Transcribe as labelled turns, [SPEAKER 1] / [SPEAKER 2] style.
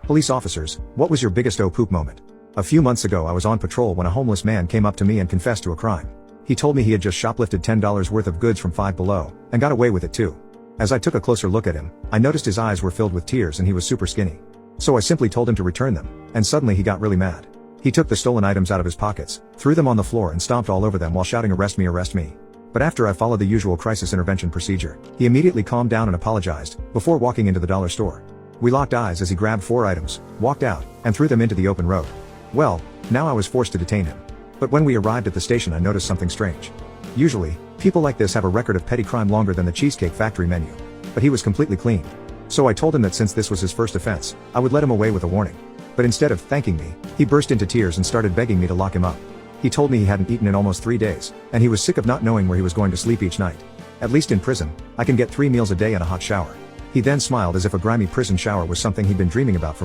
[SPEAKER 1] Police officers, what was your biggest oh poop moment? A few months ago I was on patrol when a homeless man came up to me and confessed to a crime. He told me he had just shoplifted $10 worth of goods from Five Below, and got away with it too. As I took a closer look at him, I noticed his eyes were filled with tears and he was super skinny. So I simply told him to return them, and suddenly he got really mad. He took the stolen items out of his pockets, threw them on the floor and stomped all over them while shouting arrest me, arrest me. But after I followed the usual crisis intervention procedure, he immediately calmed down and apologized, before walking into the dollar store. We locked eyes as he grabbed 4 items, walked out, and threw them into the open road. Well, now I was forced to detain him. But when we arrived at the station I noticed something strange. Usually, people like this have a record of petty crime longer than the Cheesecake Factory menu. But he was completely clean. So I told him that since this was his first offense, I would let him away with a warning. But instead of thanking me, he burst into tears and started begging me to lock him up. He told me he hadn't eaten in almost 3 days, and he was sick of not knowing where he was going to sleep each night. At least in prison, I can get 3 meals a day and a hot shower. He then smiled as if a grimy prison shower was something he'd been dreaming about for months.